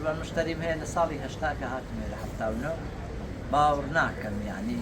تقريبا مشتريم هي لصالي هشتاك هاتمي لحتى ونو باورناكم يعني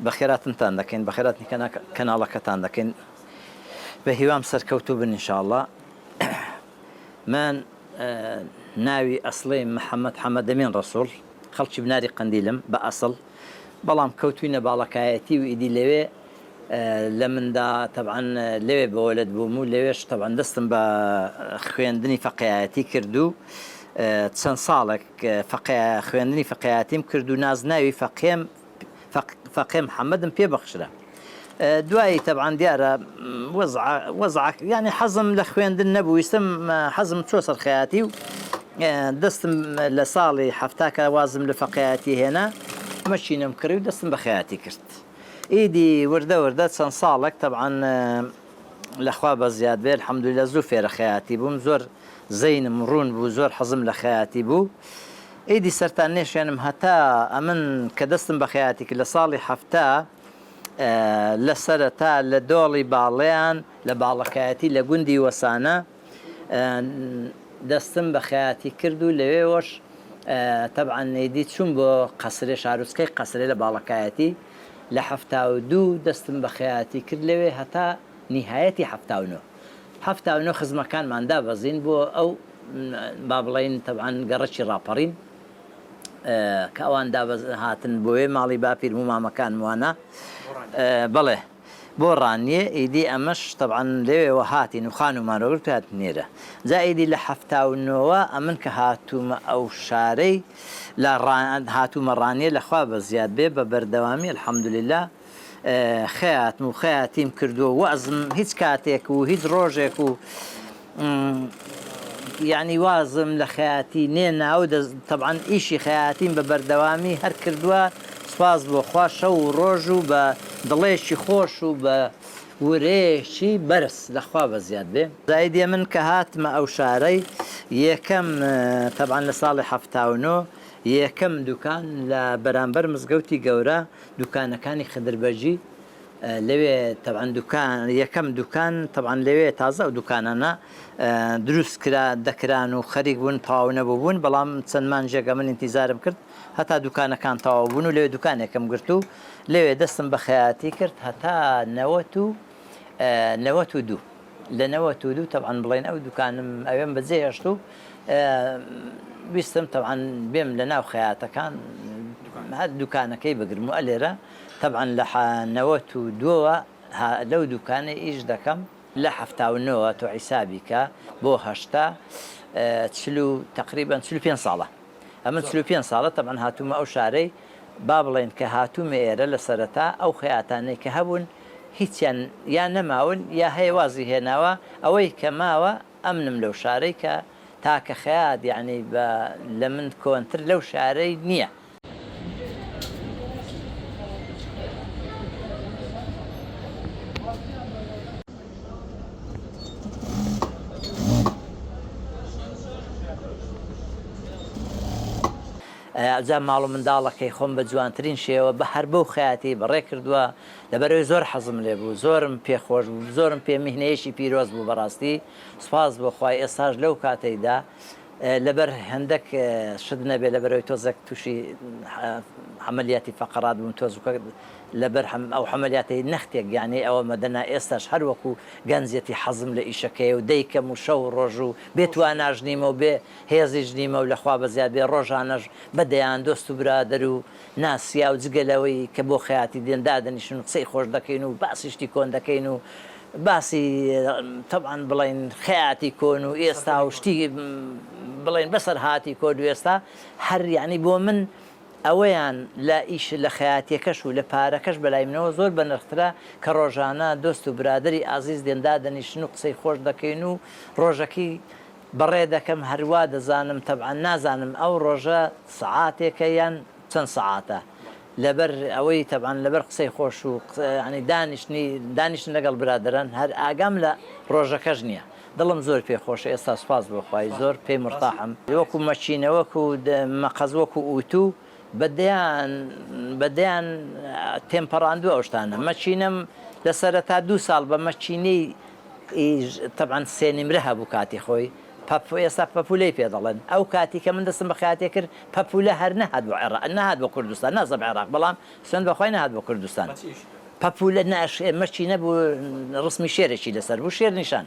بخيراتتان دەکەین بەخێراتنی کەناڵەکەتان دەکەین بە هیوام سەرکەوتوو بن ئینشاءڵڵا من ناوی ئەسڵی محەممەد حەمەدەمین ڕەسوڵ خەڵکی بناری قەندیلم بە ئەسڵ بەڵام کەوتوینە باڵەکایەتی و ئیدی لەوێ لە مندا طبعا لەوێ بەوەلد بووم و لەوێش طبعا دەستم بە خوێندنی فەقیهەتی کردو چەند ساڵێک خوێندنی فەقیهەتیم کرد و نازناوی فەقێ محەممەدم پێبەخشرا دوایی طبعا دیارە وەزع يعني حەزم لە خوێندن نەبوو ویستم حەزم چۆ سەر خەیاتی و دەستم لە ساڵی هەفتاکە وازم لە فەقیهەتی هێنا مەچینم کڕی و دەستم بە خەیاتی کرد ئیدی وردە چەند ساڵێک طبعا لەخوا بە زیاد بێ الحەمدولillah زوو فێرە خەیاتی بووم زۆر زەینم ڕوون بوو زۆر حەزم لە خەیاتی بوو ئیدی سەرتان نێشێنم هەتا ئەمن کە دەستم بە خەیاتی کرد لە ساڵی هەفتە لە سەرەتا لە دۆڵی باڵیان لە باڵەکایەتی لە گوندی وەسانە دەستم بە خەیاتی کرد و لەوێوەش طبعا نەیدی چوون بۆ قەسرێ شارۆچکەی قەسرێ لە باڵەکایەتی لە 72 دەستم بە خەیاتی کرد لەوێ هەتا نیهایەتی 79 خزمەکانماندا بەزین بۆ ئەو با بڵێن طبعا گەڕەکی ڕاپەڕین کە ئەوان هاتن بۆیە ماڵی باپیر و مامەکان وانە بەڵێ بۆ ڕانیە ئیدی ئەمەش طبعا لەوێەوە هاتین و خانومانەوەگرت هات نێرە جا ئیدی لە 79 ئەمن کە هاتوومە ئەو شارەی لە هاتوومە ڕانیە لەخوا بە زیاد بێ بە بەردەوامی الحەمدولillah خەیاتم و خەیاتیم کردووە وەزم هیچ کاتێک و هیچ ڕۆژێک و يعني وازم لە خەیاتی نێنا و طبعا ئیشی خەیاتیم بە بەردەوامی هەر کردووە سپاس بۆ خوا شەو و ڕۆژ و بە دڵێکی خۆش و بە ورێکی بەرز لەخوا بە زیاد بێ زایدێ من کە هاتمە ئەو شارەی یەکەم طبعا لە ساڵی 79 یەکەم دوکان لە بەرامبەر مزگەوتی گەورە دوکانەکانی خدربەجی لەوێ طبعا یەکەم دوکان طبعا لەوێ تازە ئەو دوکانانە دروست کرا دەکران و خەریک بوون تەواو نەبوو بوون بەڵام چەند مانجێکە من ئینتیزارم کرد هەتا دوکانەکان تەواو بوون و لەوێ دوکانێکم گرت و لەوێ دەستم بە خەیاتی کرد هەتا 92 لە 92 طبعا بڵێن ئەو دوکانم ئەوێم بەجێ هێشت و ویستم طبعا بێم لە ناو خەیاتەکان هەر دوکانەکەی بگرم و ئەلێرە طبعا لە 92 لەو دوکانە ئیش دەکەم لە 79 تۆ حیسابی کە بۆ هەشتا تقریبا 35 ساڵە ئەمە 35 ساڵە طبعا هاتوومە ئەو شارەی با بڵێن کە هاتوومە ئێرە لە سەرەتا ئەو خەیاتانەی کە هەبوون هیچیان یا نەماون یا هەیەوازی هێناوە ئەوەی کە ماوە ئەمنم لەو شارەی کە تاکە خەیات یعنی لە من کۆنتر لەو شارەی نییە ئەجا ماڵ و منداڵەکەی خۆم بە جوانترین شێوە بە هەر بەو خەیاتی بەڕێ کردووە لەبەرەوەی زۆر حەزم لێ بوو زۆرم پێخۆش بوو زۆرم پێ میهنەیەشی پیرۆز بوو بەڕاستی سوپاس بۆ خوای ئێستاش لەو کاتەیدا لەبەر هەندێک شت نەبێ لەبەرەوەی تۆزێک تووشی عەمەلیاتی فەقەرات بووم تۆزوکە لەبەر ئەو عەمەلیاتی نەختێک یعنی ئەوە مەدەنا ئێستاش هەر وەکو گەنجێتی حەزم لە ئیشەکەی و دەیکەم و شەو ڕۆژ و بێتواناژ نیمە و بێ هێزیش نیمە و لەخوا بە زیاد بێ ڕۆژانەش بەدەیان دۆست و برادەر و ناسیا و جگەلەوەی کە بۆ خەیاتی دێن دادەنیشن و قسەی خۆش دەکەین و باسی شتی کۆن دەکەین و باسی طبعا بڵێن خەیاتی کۆن و ئێستا و شتی بڵێن بەسەر هاتی کۆد و ئێستا هەر یعنی بۆ من ئەوەیان لە ئیش لە خەیاتیەکەش و لە پارەکەش بەلای منەوە زۆر بەنرخترا کە ڕۆژانە دۆست و برادری ئازیز دێندا دەنیشن و قسەی خۆش دەکەین و ڕۆژەکەی بەڕێ دەکەم هەروە دەزانم طبعا نازانم ئەو ڕۆژە سعاتێکە یان چەند سعاتە لەبەر ئەوەی طبعا لەبەر قسەی خۆش و ینی دانیشتن لەگەڵ برادران هەر ئاگام لە ڕۆژەکەش نییە دڵم زۆر پێخۆشە ئێستا سوپاس بۆ خوای زۆر پێی مرتاحم وەکو مەچینە وەکو مەقەز وەکو ئوتو بەدەیان تێمپەڕاندووە ئەو شتانە مەچینەم لە سەرەتا 2 ساڵ بە مەچینەی طبعاً سێنیمرە هەبوو کاتی خۆی ئێستا پەپولەی پێ دەڵێن ئەو کاتی کە من دەستم بە خاتێ کرد پەپولە هەر نەهات بۆ عێراق نەهات بۆ کوردستان نازە بە عێراق بەڵام سند بەخۆی نەهات بۆ کوردستان پەپولە مەچی نەبوو ڕسمی شێرێکی لەسەر بوو شێر نیشان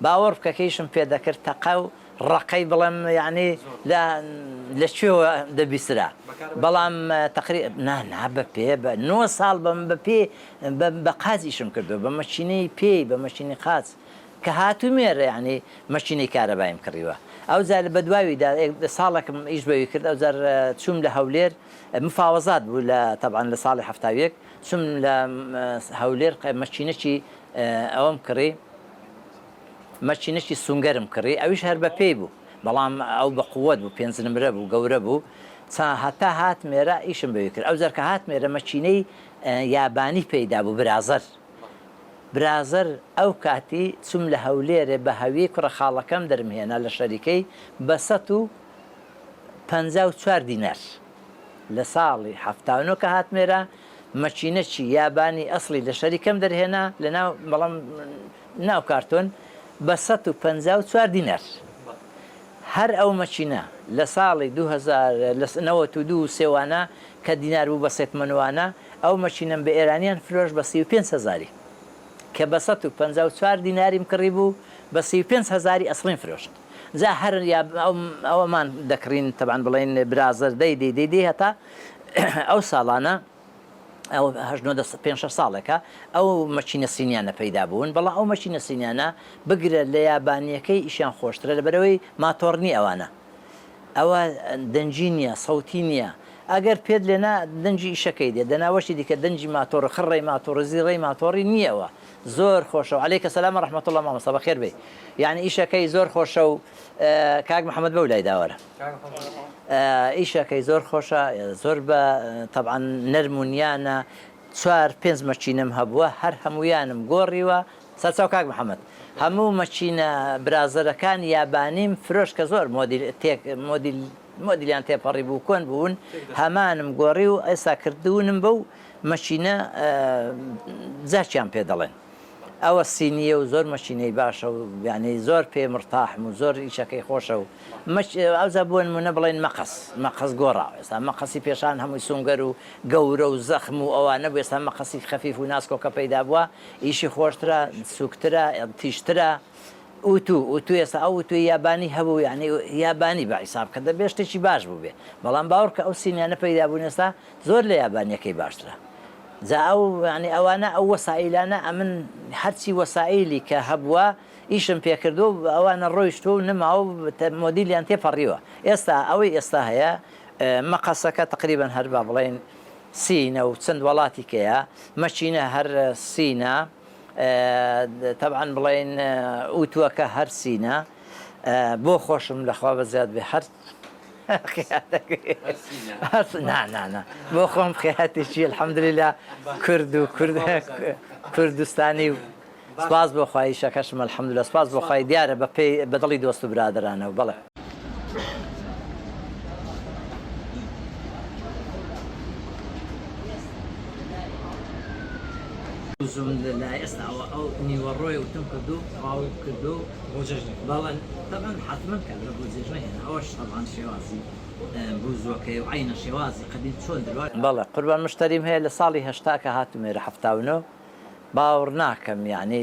باوەڕ بکەکەیشم پێ دەکرد تەقە و ڕقەی بڵێم یعنی لەکوێوە دەبیسترا بەڵام تقریب نا بە پێ بە 9 ساڵ بە پێ بە قازیشم کردو بە مەچینەی پێی بە مەچینی قاچ کە هاتو مێرە یعنی مەچینەی کارەبایم کڕیوە ئەو جار بە دواویدا ساڵێکم ئیش بەوی کرد ئەو جار چوم لە هەولێر مفاوەزات بوو لە طبعاً لە ساڵی هەفتاویەک چوم لە هەولێر مەچینەکی ئەوەم کڕی مەچینەکی سونگەرم کڕی ئەویش هەر بە پێی بوو بەڵام ئەو بە قووەت بوو 5 نمرە بوو گەورە بوو هەتا هات مێرە ئیشم بەوی کرد ئەو جار کە هات مێرە مەچینەی یابانی پێیدا بوو برازەر ئەو کاتی چوم لە هەولێرێ بە هەوی کوڕە خاڵەکەم دەرمهێنا لە شەریکەی بە 154 دینار لە ساڵی هەفتاونۆ کە هات مێرە مەچینەکی یابانی ئەسڵی لە شەریکەم دەرهێنا لە ناو بەڵام ناو کارتۆن بە 154 دینار هەر ئەو مەچینە لە ساڵی 1992 سێوانە کە دینار بوو بە سێتمەنوانە ئەو مەچینەم بە ئێرانیان فرۆش بە 35,000 کە بە 154 دیناریم کڕی بوو بە 35,000 ئەسڵین فرۆشت جا هەر ئەوەمان دەکڕین تەبان بڵێن برازەر دەی هەتا ئەو ساڵانە ئەو 5 ساڵێکە ئەو مەچینە سینیانە پەیدا بوون بەڵام ئەو مەچینە سینیانە بگرە لە یابانیەکەی ئیشیان خۆشترە لەبەرەوەی ماتۆڕنی ئەوانە ئەوە دەنجی نییە سەوتی نییە ئەگەر پێت لێنا دەنجی ئیشەکەی دێ دەناوەشی دیکە دەنجی ماتۆڕ خڕی ماتۆڕ زیڕی ماتۆڕی نییەوە زۆر خۆشە و عەلەیکە سەلام ڕەحمەت الله مامۆستا بەخێر بێ یعنی ئیشەکەی زۆر خۆشە و کاک محەممەد بەو لای داوەرە ئیشەکەی زۆر خۆشە زۆر بە طبعاً نەرمونیانە 4-5 مەچینم هەبووە هەر هەمویانم گۆڕیوە سەرچاو کاک محەممەد هەموو مەچینە برازەرەکان یابانیم فرۆش کە زۆر مۆدیلیان تێپەڕی بوو کۆن بوون هەمانم گۆڕی و ئێستا کردوونم بەو مەچینە جاچیان پێ دەڵێن ئەوە سینیە و زۆر مەچینەی باشە و یعنی زۆر پێ مرتاحم و زۆر ئیشەکەی خۆشە و ئەوزە بۆ نمونە بڵێن مەقەس گۆڕا ئێستا مەقەسی پێشان هەمووی سونگەر و گەورە و زەخم و ئەوانە بوو ئێستا مەقەسی خەفیف و ناسکۆکە پەیدا بووە ئیشی خۆشترە سوکترە تیشترە ئوتو ئێستا ئەو توی یابانی هەبوو یعنی یابانی بە حیساب کە دەبێ شتێکی باش بوو بێ بەڵام باوەڕ کە ئەو سینیانە پەیدا بوون ئێستا زۆر لە یابانیەکەی باشترە جا ئەو ینی ئەوانە ئەو وەسائلانە ئەمن هەرچی وەسائلی کە هەبووە ئیشم پێکردو ئەوانە ڕۆیشت و نما و مۆدیلیان تێپەڕیوە ئێستا ئەوەی ئێستا هەیە مەقەسەکە تقریبا هەر با بڵێن سینە و چەند وڵاتی کەیە مەچینە هەر سینە طبعاً بڵێن ئوتووەکە هەر سینە بۆ خۆشم لەخوا بە زیاد بێ هەر نانە بۆ خۆم خێاتێکی الحەمدلله کورد و کوردستانی و سپاس بۆ خوای شەکەشم الحەمدلله سپاس بۆ خوای دیارە بە دڵی دۆست و برادرانە و بەڵێ ئێستا ئەو نیوەڕۆی وتم کردو ئاو کردو بەڵێن طبعاً حتمما کە لە بۆ جێژنە هێنا ئەوەش طبعاً شێوازی بوزوەکەی و عینە شێوازی قەدیم چۆن دروات بەڵێ قوربان مشتریم هەیە لە ساڵی هەشتا کە هاتومێرە هەفتاونۆ باوەڕ ناکەم یعنی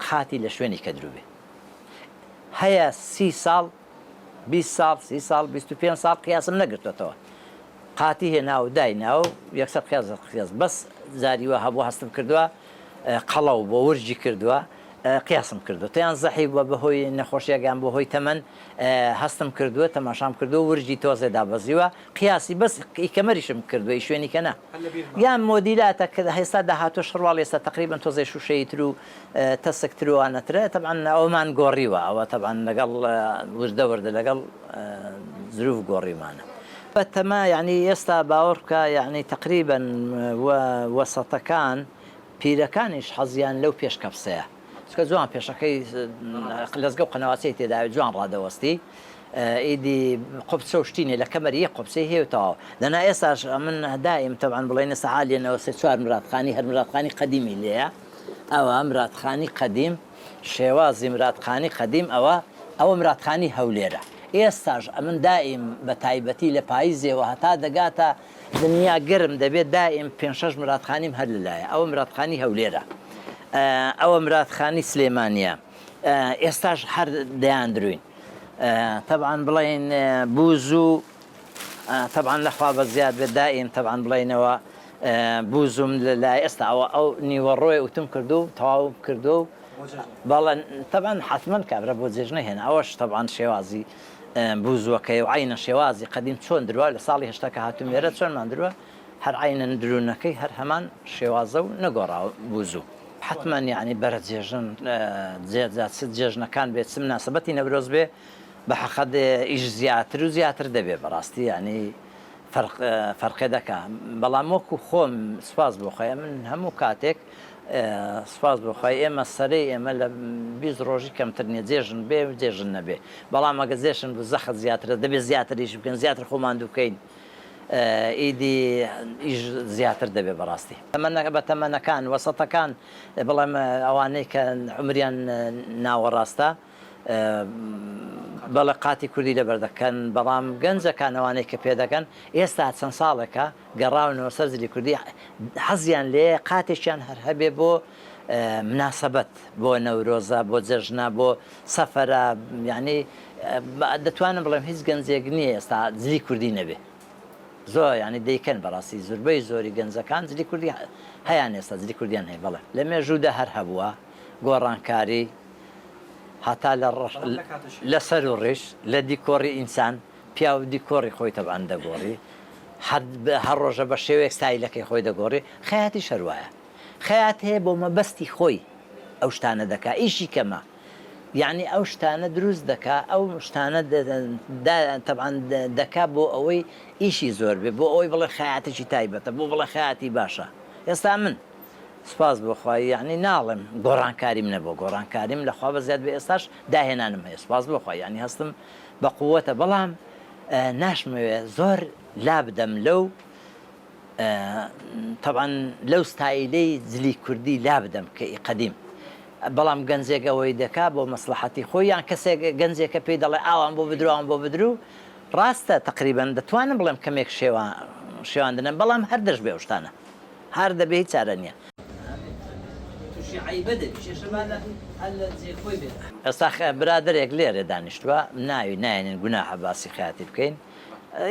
قاتی لە شوێنی کە دروبێ هەیە 30 ساڵ 20 ساڵ 30 ساڵ 25 ساڵ قیاسم نەگرتوێتەوە قاتی هێنا و داینا و یەکسەر قیاس بەس زاریوە هەبوو هەستم کردووە قەڵەو بۆ ورجی کردووە قیاسم کردو تیان زەحی بووە بەهۆی نەخۆشیەکان بۆ هۆی تەمەن هەستم کردووە تەماشام کردو ورجی تۆزێ دابەزیوە قیاسی بەس کەمەریشم کردووە شوێنی کە نە یان مۆدیلاتە کە هێستا داهاتۆ شڕواڵ ئێستا تقریبا تۆزێ شوشەی تر و تەسکتروانەترە طبعاً ئەومان گۆڕیوە ئەوە طبعاً لەگەڵ وردە لەگەڵ زروف گۆڕیمانە بەتەمە یعنی ئێستا باوەڕ بکە یعنی تقریبا وەسەتەکان پیرەکانیش حەزیان لەو پێشکەپسەیە چکە جوان پێشەکەی لەزگە و قەنەواچەی تێداوێت جوان ڕادەوەستی ئیدی قوبچە و شتینێ لە کەمەری قوبچەی هێوتەوە دەنا ئێستاش من دائیم تەبعاً بڵێنە سەحالێنەوە سێ چوار مراتخانی هەر مراتخانی قەدیمی لێیە ئەوە مراتخانی قەدیم شێوازی مراتخانی قەدیم ئەوە مراتخانی هەولێرە ئێستاش من دائیم بە تایبەتی لە پاییزێەوە هەتا دەگاتە دنیا گرم دەبێت دائیم 5-6 مراتخانیم هەر لەلایە ئەوە مراتخانی هەولێرە ئەوە مراتخانی سلێمانیە ئێستاش هەر دەیاندروین طبعا بڵێن بوزوو طبعا لەخوا بە زیاد بێت دائیم طبعا بڵێنەوە بوزوم لای ئێستا ئەو نیوەڕۆی وتم کردو و تەواو کردو بەڵێن طبعا حتمما کابرا بۆ جێژنە هێنا ئەوەش طبعا شێوازی بوزوەکەی و عینە شێوازی قەدیم چۆن درووە لە ساڵی هێشتاکە هاتووم لێرە چۆنمان درووە هەر عینە درونەکەی هەر هەمان شێوازە و نەگۆڕاوە بوزوو حتمما یعنی بەرە جێژن جێژنەکان بێت چ مناسبەتی نەورۆز بێ بە حەقەت ئیش زیاتر و زیاتر دەبێ بەڕاستی ینی فەرقێ دەکا بەڵام وەکو خۆم سوپاس بۆ خۆی من هەموو کاتێک سوپاس بۆ خۆی ئێمە سەرەی ئێمە لە 20 ڕۆژی کەمتر نیە جێژن بێ و جێژن نەبێ بەڵام ئەگە جێشن بوو زەخت زیاترە دەبێت زیاتریش بکەن زیاتر خۆمان دووکەین ئیدی ئیش زیاتر دەبێ بەڕاستی بە تەمەنەکان وەسەتەکان بڵێم ئەوانەی کە عمریان ناوەڕاستە بەڵێ قاتی کوردی لەبەر دەکەن بەڵام گەنجەکان ئەوانەی کە پێ دەکەن ئێستا چەند ساڵێکە گەڕاونەوە سەر زلی کوردی حەزیان لێ قاتێکیان هەر هەبێ بۆ مناسبەت بۆ نەورۆزە بۆ جەژنە بۆ سەفەرە یعنی دەتوانم بڵێم هیچ گەنجێک نییە ئێستا زلی کوردی نەبێ زۆر ینی دەیکەن بەڕاستی زۆربەی زۆری گەنجەکان زلی کوردی هەیان ئێستا زلی کوردیان هەیە بڵێ لە مێژوودا هەر هەبووە گۆڕانکاری هەتا لەسەر و ڕێش لە دیکۆڕی ئینسان پیا و دیکۆڕی خۆی تەبعاً دەگۆڕی هەر ڕۆژە بە شێوەیەک ستایلەکەی خۆی دەگۆڕی خەیاتی شەروایە خەیات هەیە بۆ مەبەستی خۆی ئەو شتانە دەکا ئیشی کەمە یعنی ئەو شتانە دروست دەکا ئەو شتانە تەبعاً دەکا بۆ ئەوەی ئیشی زۆر بێ بۆ ئەوەی بڵێ خەیاتێکی تایبەتە بۆ بڵێ خەیاتی باشە ئێستا من سپاس بۆخوای یعنی ناڵم گۆڕانکاریم نەبوو گۆڕانکاریم لەخوا بە زیاد بە ئێستاش داهێنانم هەیە سپاس بۆخوای ینی هەستم بە قووەتە بەڵام ناشمەوێ زۆر لا بدەم لەو طبعا لەو ستایلەی زلی کوردی لا بدەم کە قەدیم بەڵام گەنجێک ئەوەی دەکا بۆ مەسلحەتی خۆی یان کەسێک گەنجێکە پێی دەڵێ ئاوان بۆ بدرو ئەوان بۆ بدرو ڕاستە تقریبەن دەتوانم بڵێم کەمێک شێواندنە بەڵام هەر دەش بێ شتانە هەر دەبێ هیچ چارە نییە ئێستا برادێک لێرە دانیشتووە ناوی نایێنین گوناحە باسی خەیاتی بکەین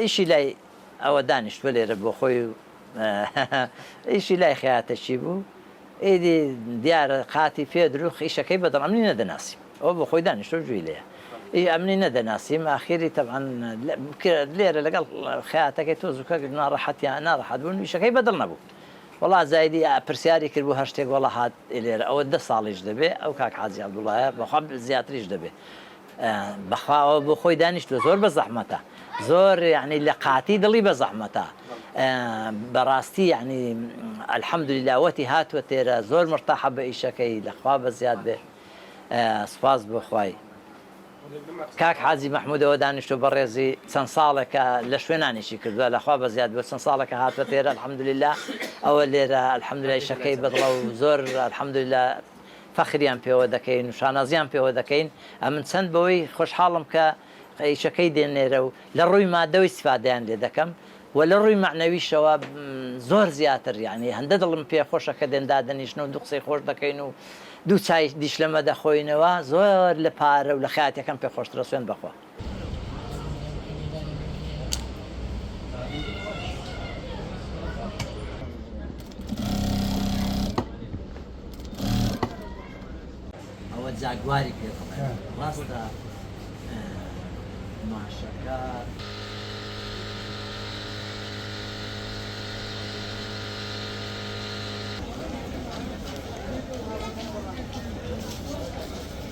ئیشی لای ئەوە دانیشتووە لێرە بۆ خۆی ئیشی لای خەیاتەچی بوو ئیدی دیارە قاتی پێ درۆخ ئیشەکەی بەدڵ ئەمنی نەدەناسیم ئەوە بۆ خۆی دانیشتوە جوێی لێە ئەمنی نەدەناسیم ئاخیری تەبعاً لێرە لەگەڵ خەیاتەکەی تۆ زووکە ناڕەحەتیان ناڕەحەت بوون ئیشەکەی بەدڵ نەبوو وڵا زایدی پرسیاری کرد بۆ هەر شتێک وەڵا هات لێرە ئەوە 10 ساڵیش دەبێ ئەو کاک حاجی عەبدوڵایە بەخوا زیاتریش دەبێ بەخواەوە بۆ خۆی دانیشتووە زۆر بە زەحمەتە زۆر یعنی لە قاتی دڵی بە زەحمەتە بەڕاستی یعنی ئەلحەمدولیلا وەتی هاتووە تێرە زۆر مرتاحە بە ئیشەکەی لەخوا بە زیاد بێ سوپاس بۆ خوای کاک حاجی مەحموودەوە دانیشتو بەڕێزی چەند ساڵێکە لە شوێنانێکی کردووە لەخوا بە زیاد بۆ چەند ساڵێکە هاتوە تێرە ئەلحەمدولیلا ئەوە لێرە ئەلحەمدولیلا ئیشەکەی بەدڵە و زۆر ئەلحەمدولیلا فەخریان پێوە دەکەین و شانازیان پێوە دەکەین ئەمن چەند بەوەی خۆشحاڵم کە ئیشەکەی دێنێرە و لە ڕووی مادەوەی استیفادەیان لێ دەکەم و لە ڕووی معنەویشەوە زۆر زیاتر یعنی هەندە دڵم پێ خۆشە کە دێندادەنیشنە و دوو قسەی خۆش دەکەین و دوو چای دیش لەمە دەخۆینەوە زۆر لە پارە و لە خەیاتەکەم پێ خۆشترە سوێن بەخوا ئەوە جاگواری پێ ڕاستە ماشەکە